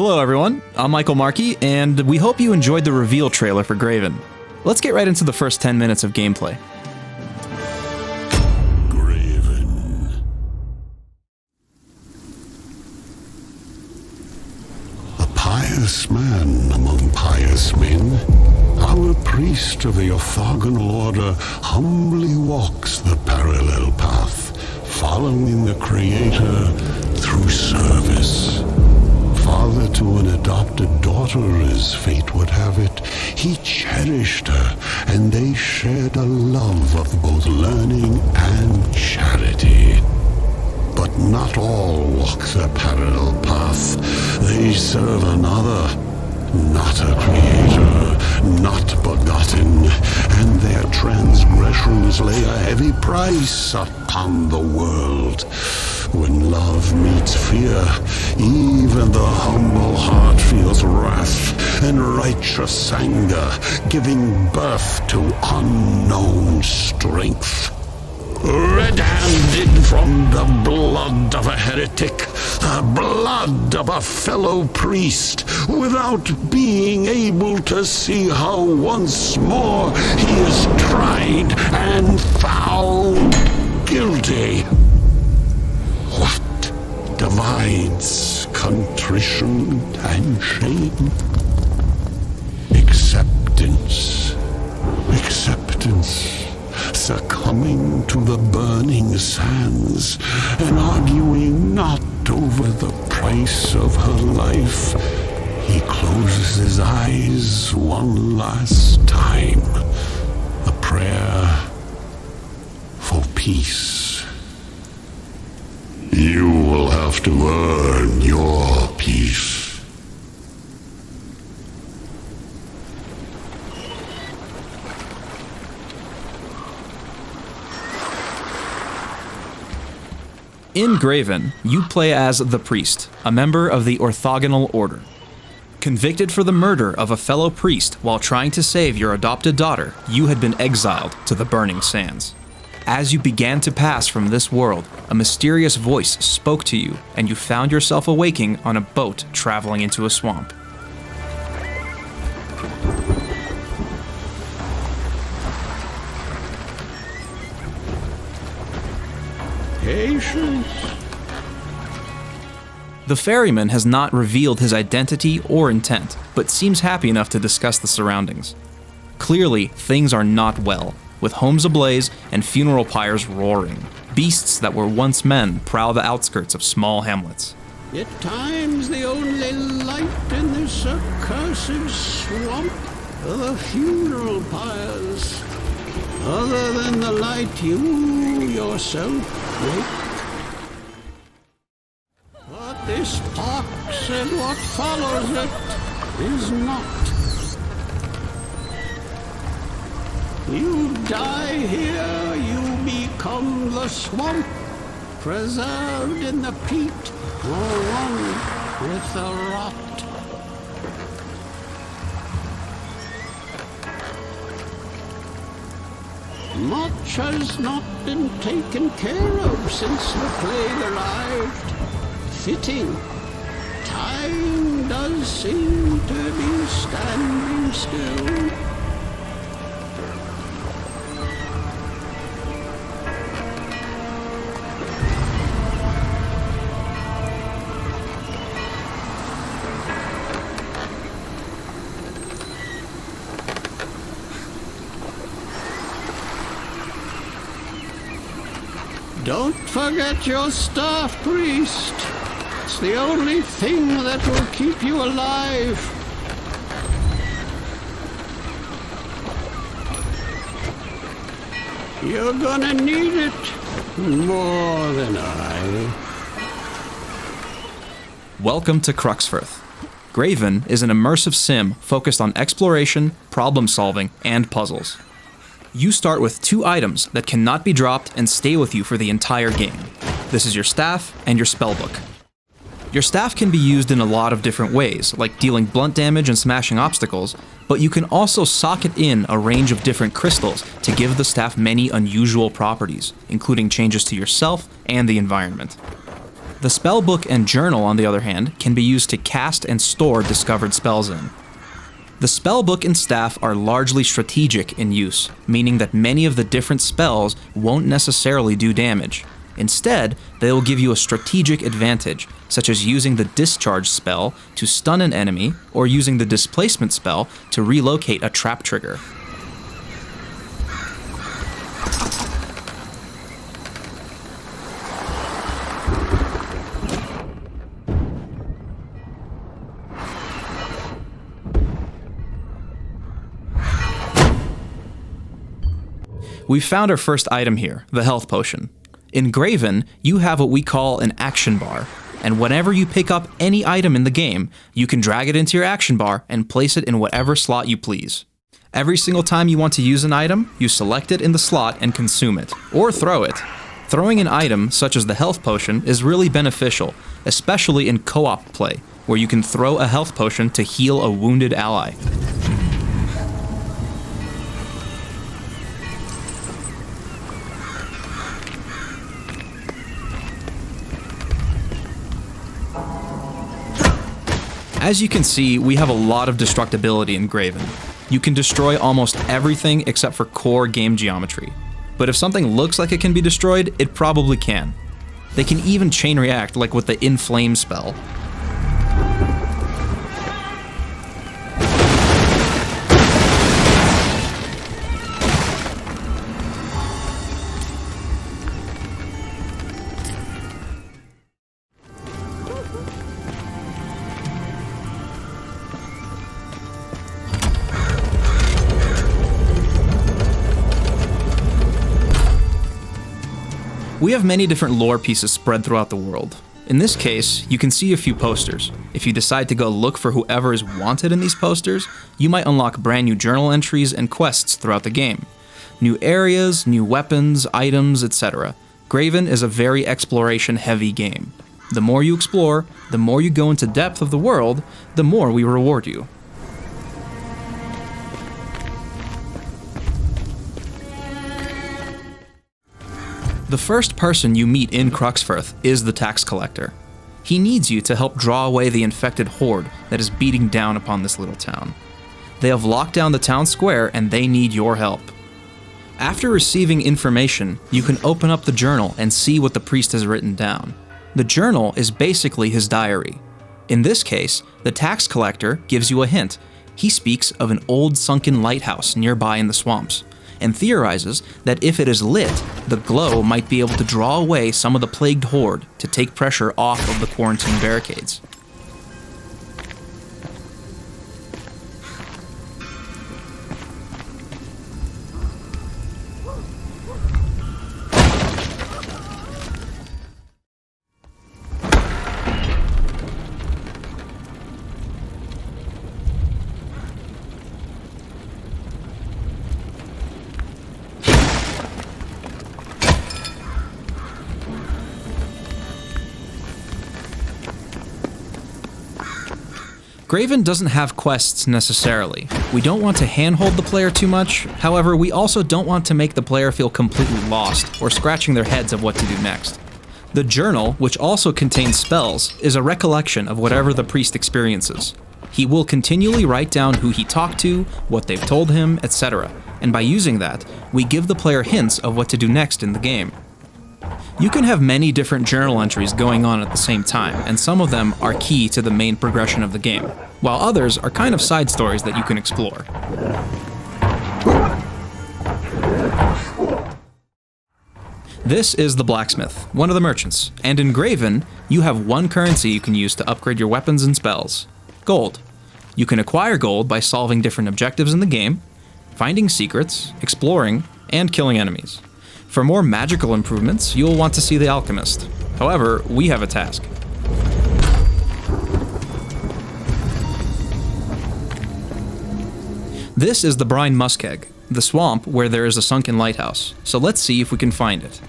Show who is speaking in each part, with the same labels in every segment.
Speaker 1: Hello everyone, I'm Michael Markey, and we hope you enjoyed the reveal trailer for Graven. Let's get right into the first 10 minutes of gameplay.
Speaker 2: Graven. A pious man among pious men, our priest of the orthogonal order humbly walks the parallel path, following the Creator through service. Father to an adopted daughter, as fate would have it, he cherished her, and they shared a love of both learning and charity. But not all walk the parallel path. They serve another, not a creator, not begotten, and their transgressions lay a heavy price upon the world. When love meets fear, even the humble heart feels wrath and righteous anger, giving birth to unknown strength. Red-handed from the blood of a heretic, the blood of a fellow priest, without being able to see how once more he is tried and found guilty. What divides contrition and shame? Acceptance. Succumbing to the burning sands and arguing not over the price of her life, he closes his eyes one last time. A prayer for peace. You will have to earn your peace.
Speaker 1: In Graven, you play as the priest, a member of the orthogonal order. Convicted for the murder of a fellow priest while trying to save your adopted daughter, you had been exiled to the burning sands. As you began to pass from this world, a mysterious voice spoke to you, and you found yourself awaking on a boat traveling into a swamp.
Speaker 2: Patience.
Speaker 1: The ferryman has not revealed his identity or intent, but seems happy enough to discuss the surroundings. Clearly, things are not well, with homes ablaze and funeral pyres roaring. Beasts that were once men prowl the outskirts of small hamlets.
Speaker 3: At times the only light in this accursed swamp are the funeral pyres, other than the light you yourself make. But this pox and what follows it is not. You die here, you become the swamp, preserved in the peat, or one with the rot. Much has not been taken care of since the plague arrived. Fitting. Time does seem to be standing still. Don't forget your staff, priest. It's the only thing that will keep you alive. You're gonna need it more than I.
Speaker 1: Welcome to Cruxforth. Graven is an immersive sim focused on exploration, problem solving, and puzzles. You start with 2 items that cannot be dropped and stay with you for the entire game. This is your staff and your spellbook. Your staff can be used in a lot of different ways, like dealing blunt damage and smashing obstacles, but you can also socket in a range of different crystals to give the staff many unusual properties, including changes to yourself and the environment. The spellbook and journal, on the other hand, can be used to cast and store discovered spells in. The spellbook and staff are largely strategic in use, meaning that many of the different spells won't necessarily do damage. Instead, they will give you a strategic advantage, such as using the discharge spell to stun an enemy, or using the displacement spell to relocate a trap trigger. We've found our first item here, the health potion. In Graven, you have what we call an action bar, and whenever you pick up any item in the game, you can drag it into your action bar and place it in whatever slot you please. Every single time you want to use an item, you select it in the slot and consume it, or throw it. Throwing an item, such as the health potion, is really beneficial, especially in co-op play, where you can throw a health potion to heal a wounded ally. As you can see, we have a lot of destructibility in Graven. You can destroy almost everything except for core game geometry. But if something looks like it can be destroyed, it probably can. They can even chain react, like with the Inflame spell. We have many different lore pieces spread throughout the world. In this case, you can see a few posters. If you decide to go look for whoever is wanted in these posters, you might unlock brand new journal entries and quests throughout the game. New areas, new weapons, items, etc. Graven is a very exploration-heavy game. The more you explore, the more you go into depth of the world, the more we reward you. The first person you meet in Cruxforth is the tax collector. He needs you to help draw away the infected horde that is beating down upon this little town. They have locked down the town square and they need your help. After receiving information, you can open up the journal and see what the priest has written down. The journal is basically his diary. In this case, the tax collector gives you a hint. He speaks of an old sunken lighthouse nearby in the swamps, and theorizes that if it is lit, the glow might be able to draw away some of the plagued horde to take pressure off of the quarantine barricades. Graven doesn't have quests necessarily. We don't want to handhold the player too much, however, we also don't want to make the player feel completely lost or scratching their heads of what to do next. The journal, which also contains spells, is a recollection of whatever the priest experiences. He will continually write down who he talked to, what they've told him, etc., and by using that, we give the player hints of what to do next in the game. You can have many different journal entries going on at the same time, and some of them are key to the main progression of the game, while others are kind of side stories that you can explore. This is the blacksmith, one of the merchants, and in Graven, you have one currency you can use to upgrade your weapons and spells: gold. You can acquire gold by solving different objectives in the game, finding secrets, exploring, and killing enemies. For more magical improvements, you'll want to see the alchemist. However, we have a task. This is the Brine Muskeg, the swamp where there is a sunken lighthouse, so let's see if we can find it.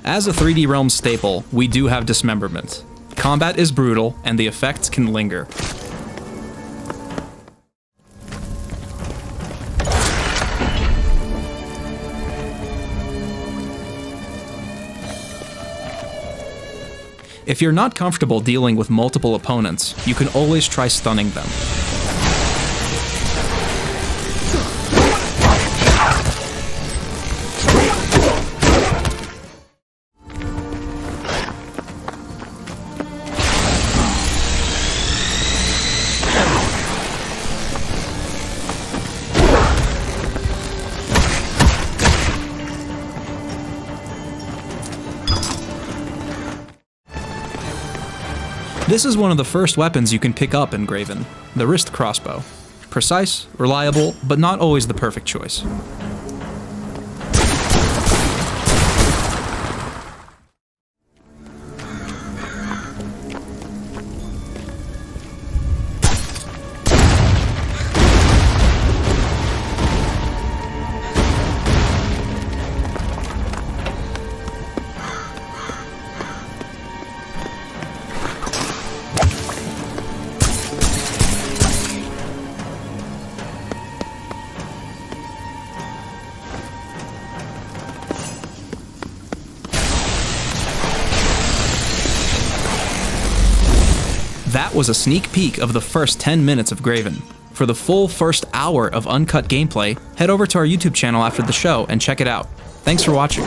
Speaker 1: As a 3D Realm staple, we do have dismemberment. Combat is brutal, and the effects can linger. If you're not comfortable dealing with multiple opponents, you can always try stunning them. This is one of the first weapons you can pick up in Graven, the wrist crossbow. Precise, reliable, but not always the perfect choice. That was a sneak peek of the first 10 minutes of Graven. For the full first hour of uncut gameplay, head over to our YouTube channel after the show and check it out. Thanks for watching.